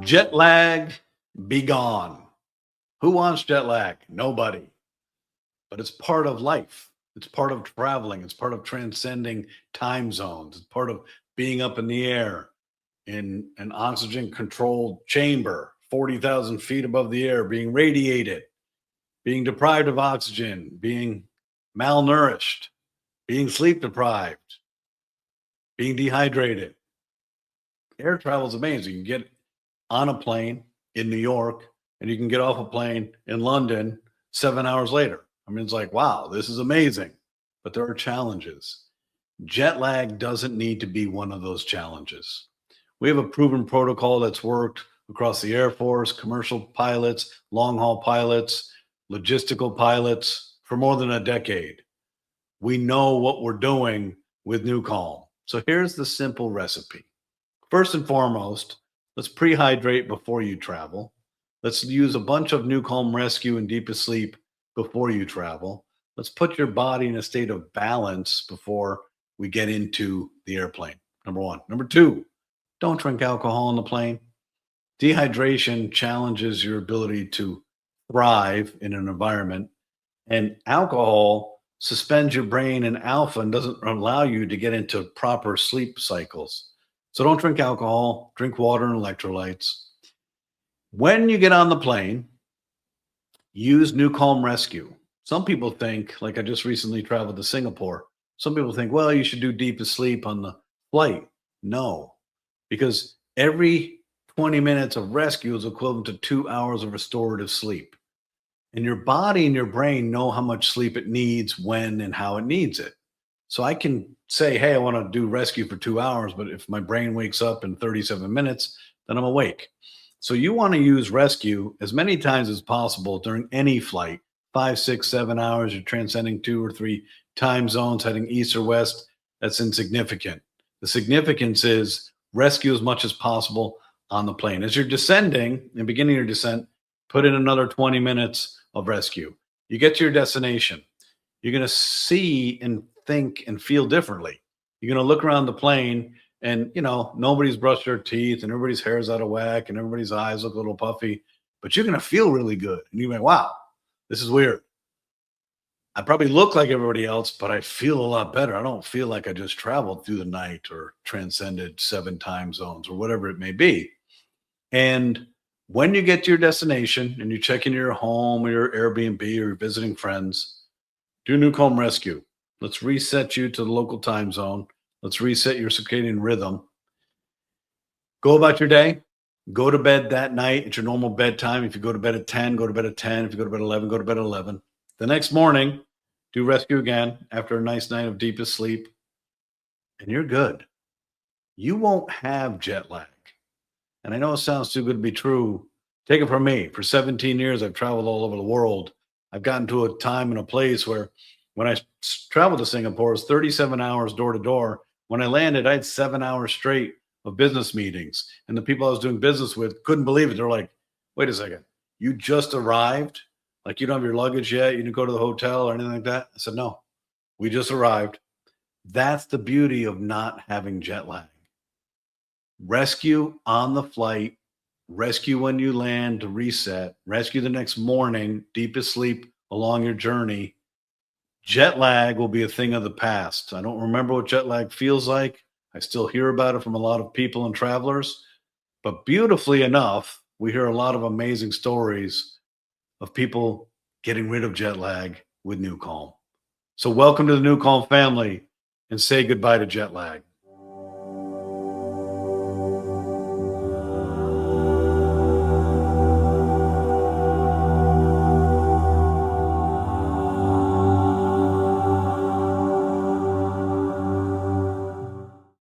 Jet lag, be gone. Who wants jet lag? Nobody. But it's part of life. It's part of traveling. It's part of transcending time zones. It's part of being up in the air in an oxygen controlled chamber, 40,000 feet above the air, being radiated, being deprived of oxygen, being malnourished, being sleep deprived, being dehydrated. Air travel is amazing. You can get on a plane in New York and you can get off a plane in London 7 hours later. I mean, it's like, wow, this is amazing. But there are challenges. Jet lag doesn't need to be one of those challenges. We have a proven protocol that's worked across the Air Force, commercial pilots, long haul pilots, logistical pilots for more than a decade. We know what we're doing with NuCalm. So here's the simple recipe. First and foremost, let's pre-hydrate before you travel. Let's use a bunch of NuCalm Rescue and DeepestSleep before you travel. Let's put your body in a state of balance before we get into the airplane. Number one. Number two, don't drink alcohol on the plane. Dehydration challenges your ability to thrive in an environment, and alcohol suspends your brain in alpha and doesn't allow you to get into proper sleep cycles. So don't drink alcohol, drink water and electrolytes. When you get on the plane, use NuCalm Rescue. Some people think, like I just recently traveled to Singapore, some people think, well, you should do DeepestSleep on the flight. No, because every 20 minutes of rescue is equivalent to 2 hours of restorative sleep. And your body and your brain know how much sleep it needs, when and how it needs it. So I can say, hey, I want to do rescue for 2 hours, but if my brain wakes up in 37 minutes, then I'm awake. So you want to use rescue as many times as possible during any flight, 5, 6, 7 hours. You're transcending 2 or 3 time zones, heading east or west. That's insignificant. The significance is rescue as much as possible on the plane. As you're descending and beginning your descent, put in another 20 minutes of rescue. You get to your destination. You're going to see and think and feel differently. You're going to look around the plane and, nobody's brushed their teeth and everybody's hair's out of whack and everybody's eyes look a little puffy, but you're going to feel really good. And you're like, wow, this is weird. I probably look like everybody else, but I feel a lot better. I don't feel like I just traveled through the night or transcended 7 time zones or whatever it may be. And when you get to your destination and you check into your home or your Airbnb or you're visiting friends, do NuCalm Rescue. Let's reset you to the local time zone. Let's reset your circadian rhythm. Go about your day. Go to bed that night at your normal bedtime. If you go to bed at 10, go to bed at 10. If you go to bed at 11, go to bed at 11. The next morning, do rescue again after a nice night of deepest sleep, and you're good. You won't have jet lag. And I know it sounds too good to be true. Take it from me. For 17 years, I've traveled all over the world. I've gotten to a time and a place where when I traveled to Singapore, it was 37 hours door to door. When I landed, I had 7 hours straight of business meetings. And the people I was doing business with couldn't believe it. They're like, wait a second, you just arrived? Like you don't have your luggage yet? You didn't go to the hotel or anything like that? I said, no, we just arrived. That's the beauty of not having jet lag. Rescue on the flight, rescue when you land to reset, rescue the next morning, deepest sleep along your journey. Jet lag will be a thing of the past. I don't remember what jet lag feels like. I still hear about it from a lot of people and travelers. But beautifully enough, we hear a lot of amazing stories of people getting rid of jet lag with NuCalm. So welcome to the NuCalm family and say goodbye to jet lag.